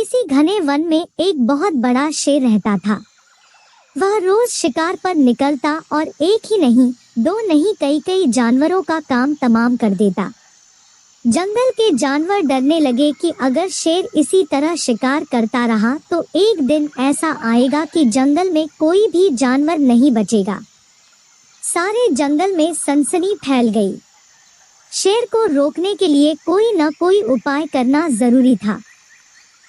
किसी घने वन में एक बहुत बड़ा शेर रहता था। वह रोज शिकार पर निकलता और एक ही नहीं, दो नहीं, कई कई जानवरों का काम तमाम कर देता। जंगल के जानवर डरने लगे कि अगर शेर इसी तरह शिकार करता रहा तो एक दिन ऐसा आएगा कि जंगल में कोई भी जानवर नहीं बचेगा। सारे जंगल में सनसनी फैल गई। शेर को रोकने के लिए कोई न कोई उपाय करना जरूरी था।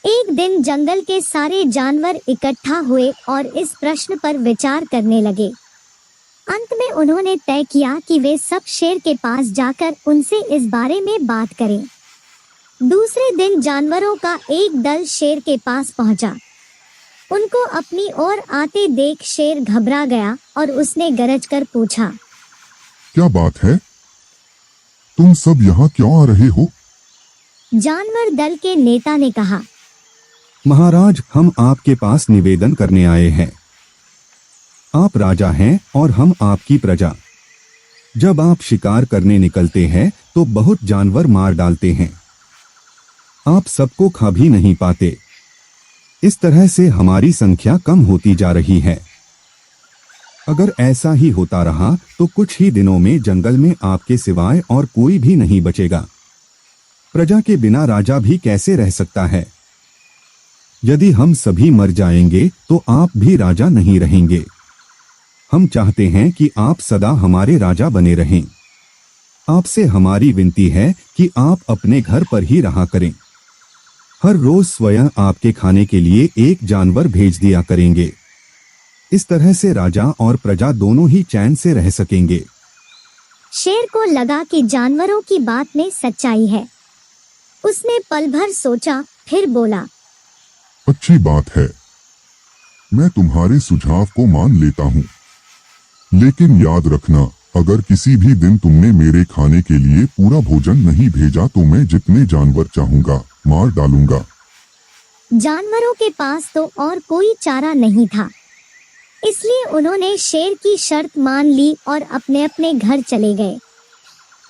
एक दिन जंगल के सारे जानवर इकट्ठा हुए और इस प्रश्न पर विचार करने लगे। अंत में उन्होंने तय किया कि वे सब शेर के पास जाकर उनसे इस बारे में बात करें। दूसरे दिन जानवरों का एक दल शेर के पास पहुंचा। उनको अपनी ओर आते देख शेर घबरा गया और उसने गरज कर पूछा, क्या बात है? तुम सब यहाँ क्यों आ रहे हो? जानवर दल के नेता ने कहा, महाराज, हम आपके पास निवेदन करने आए हैं। आप राजा हैं और हम आपकी प्रजा। जब आप शिकार करने निकलते हैं तो बहुत जानवर मार डालते हैं। आप सबको खा भी नहीं पाते। इस तरह से हमारी संख्या कम होती जा रही है। अगर ऐसा ही होता रहा तो कुछ ही दिनों में जंगल में आपके सिवाय और कोई भी नहीं बचेगा। प्रजा के बिना राजा भी कैसे रह सकता है? यदि हम सभी मर जाएंगे तो आप भी राजा नहीं रहेंगे। हम चाहते हैं कि आप सदा हमारे राजा बने रहें। आपसे हमारी विनती है कि आप अपने घर पर ही रहा करें। हर रोज स्वयं आपके खाने के लिए एक जानवर भेज दिया करेंगे। इस तरह से राजा और प्रजा दोनों ही चैन से रह सकेंगे। शेर को लगा कि जानवरों की बात में सच्चाई है। उसने पल भर सोचा, फिर बोला, अच्छी बात है, मैं तुम्हारे सुझाव को मान लेता हूँ। लेकिन याद रखना, अगर किसी भी दिन तुमने मेरे खाने के लिए पूरा भोजन नहीं भेजा तो मैं जितने जानवर चाहूंगा मार डालूंगा। जानवरों के पास तो और कोई चारा नहीं था, इसलिए उन्होंने शेर की शर्त मान ली और अपने अपने घर चले गए।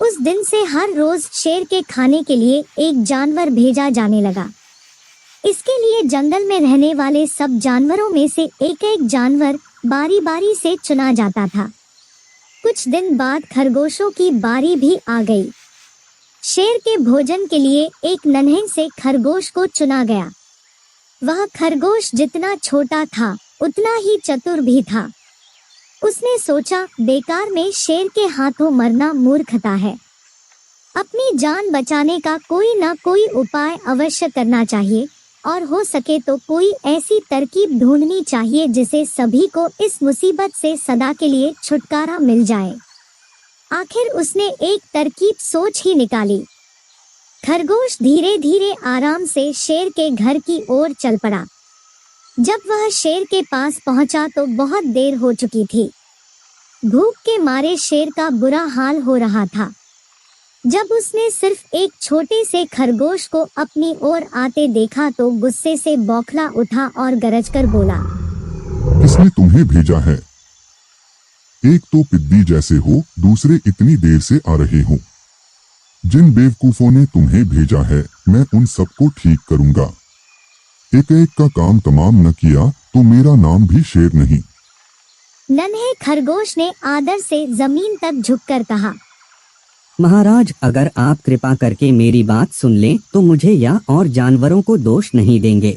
उस दिन से हर रोज शेर के खाने के लिए एक जानवर भेजा जाने लगा। इसके लिए जंगल में रहने वाले सब जानवरों में से एक एक जानवर बारी बारी से चुना जाता था। कुछ दिन बाद खरगोशों की बारी भी आ गई। शेर के भोजन के लिए एक नन्हे से खरगोश को चुना गया। वह खरगोश जितना छोटा था उतना ही चतुर भी था। उसने सोचा, बेकार में शेर के हाथों मरना मूर्खता है। अपनी जान बचाने का कोई ना कोई उपाय अवश्य करना चाहिए और हो सके तो कोई ऐसी तरकीब ढूंढनी चाहिए जिसे सभी को इस मुसीबत से सदा के लिए छुटकारा मिल जाए। आखिर उसने एक तरकीब सोच ही निकाली। खरगोश धीरे धीरे आराम से शेर के घर की ओर चल पड़ा। जब वह शेर के पास पहुंचा तो बहुत देर हो चुकी थी। भूख के मारे शेर का बुरा हाल हो रहा था। जब उसने सिर्फ एक छोटे से खरगोश को अपनी ओर आते देखा तो गुस्से से बौखला उठा और गरज कर बोला, किसने तुम्हें भेजा है? एक तो पिद्दी जैसे हो, दूसरे इतनी देर से आ रहे हो। जिन बेवकूफों ने तुम्हें भेजा है मैं उन सबको ठीक करूंगा। एक एक का काम तमाम न किया तो मेरा नाम भी शेर नहीं। नन्हे खरगोश ने आदर से जमीन तक झुककर कहा, महाराज, अगर आप कृपा करके मेरी बात सुन लें तो मुझे या और जानवरों को दोष नहीं देंगे।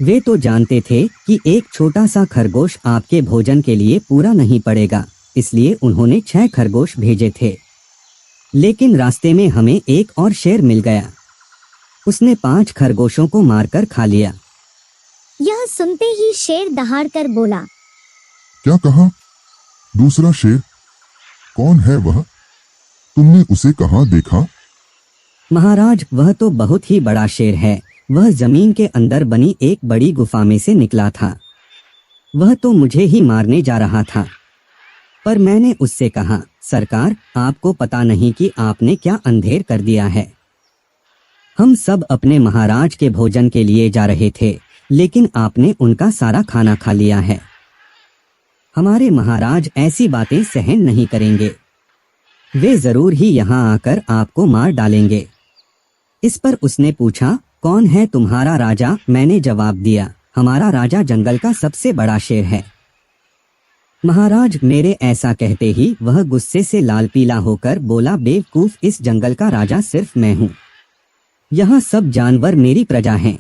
वे तो जानते थे कि एक छोटा सा खरगोश आपके भोजन के लिए पूरा नहीं पड़ेगा, इसलिए उन्होंने 6 खरगोश भेजे थे। लेकिन रास्ते में हमें एक और शेर मिल गया। उसने 5 खरगोशों को मारकर खा लिया। यह सुनते ही शेर दहाड़कर बोला, क्या कहा? दूसरा शेर? कौन है वह? तुमने उसे कहाँ देखा? महाराज, वह तो बहुत ही बड़ा शेर है। वह जमीन के अंदर बनी एक बड़ी गुफा में से निकला था। वह तो मुझे ही मारने जा रहा था, पर मैंने उससे कहा, सरकार, आपको पता नहीं कि आपने क्या अंधेर कर दिया है। हम सब अपने महाराज के भोजन के लिए जा रहे थे, लेकिन आपने उनका सारा खाना खा लिया है। हमारे महाराज ऐसी बातें सहन नहीं करेंगे। वे जरूर ही यहाँ आकर आपको मार डालेंगे। इस पर उसने पूछा, कौन है तुम्हारा राजा? मैंने जवाब दिया, हमारा राजा जंगल का सबसे बड़ा शेर है। महाराज, मेरे ऐसा कहते ही वह गुस्से से लाल पीला होकर बोला, बेवकूफ, इस जंगल का राजा सिर्फ मैं हूँ। यहाँ सब जानवर मेरी प्रजा हैं।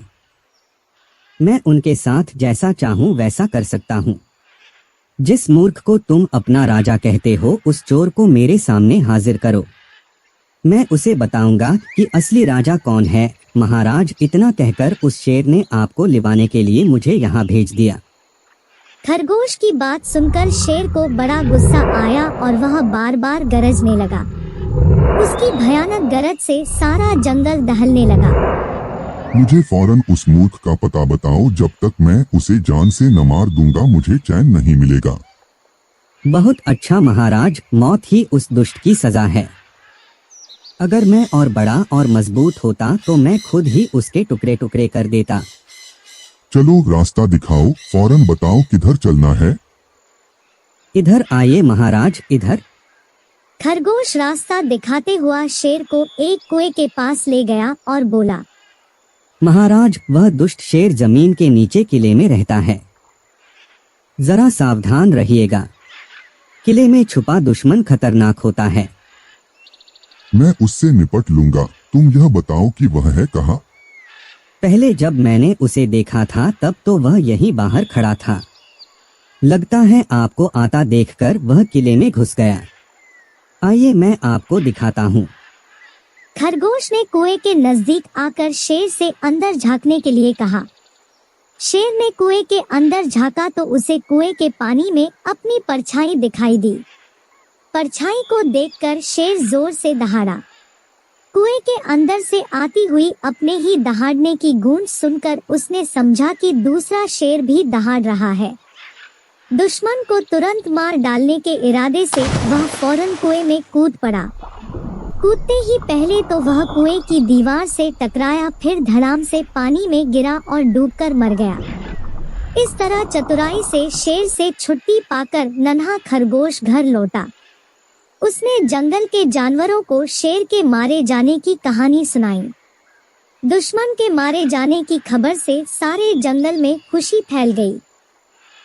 मैं उनके साथ जैसा चाहूँ वैसा कर सकता हूँ। जिस मूर्ख को तुम अपना राजा कहते हो, उस चोर को मेरे सामने हाजिर करो। मैं उसे बताऊंगा कि असली राजा कौन है। महाराज, इतना कहकर उस शेर ने आपको लिवाने के लिए मुझे यहाँ भेज दिया। खरगोश की बात सुनकर शेर को बड़ा गुस्सा आया और वह बार बार गरजने लगा। उसकी भयानक गरज से सारा जंगल दहलने लगा। मुझे फौरन उस मूर्ख का पता बताओ, जब तक मैं उसे जान से न मार दूंगा मुझे चैन नहीं मिलेगा। बहुत अच्छा महाराज, मौत ही उस दुष्ट की सजा है। अगर मैं और बड़ा और मजबूत होता तो मैं खुद ही उसके टुकड़े टुकड़े कर देता। चलो रास्ता दिखाओ, फौरन बताओ किधर चलना है। इधर आइए महाराज, इधर। खरगोश रास्ता दिखाते हुआ शेर को एक कुएं के पास ले गया और बोला, महाराज, वह दुष्ट शेर जमीन के नीचे किले में रहता है। जरा सावधान रहिएगा। किले में छुपा दुश्मन खतरनाक होता है। मैं उससे निपट लूंगा, तुम यह बताओ कि वह है कहाँ। पहले जब मैंने उसे देखा था तब तो वह यहीं बाहर खड़ा था। लगता है आपको आता देखकर वह किले में घुस गया। आइए मैं आपको दिखाता हूँ। खरगोश ने कुएं के नजदीक आकर शेर से अंदर झांकने के लिए कहा। शेर ने कुएं के अंदर झांका तो उसे कुएं के पानी में अपनी परछाई दिखाई दी। परछाई को देखकर शेर जोर से दहाड़ा। कुएं के अंदर से आती हुई अपने ही दहाड़ने की गूंज सुनकर उसने समझा कि दूसरा शेर भी दहाड़ रहा है। दुश्मन को तुरंत मार डालने के इरादे से वह फौरन कुएं में कूद पड़ा। कूदते ही पहले तो वह कुएं की दीवार से टकराया, फिर धड़ाम से पानी में गिरा और डूबकर मर गया। इस तरह चतुराई से शेर से छुट्टी पाकर नन्हा खरगोश घर लौटा। उसने जंगल के जानवरों को शेर के मारे जाने की कहानी सुनाई। दुश्मन के मारे जाने की खबर से सारे जंगल में खुशी फैल गई।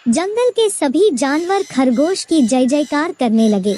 जंगल के सभी जानवर खरगोश की जय जयकार करने लगे।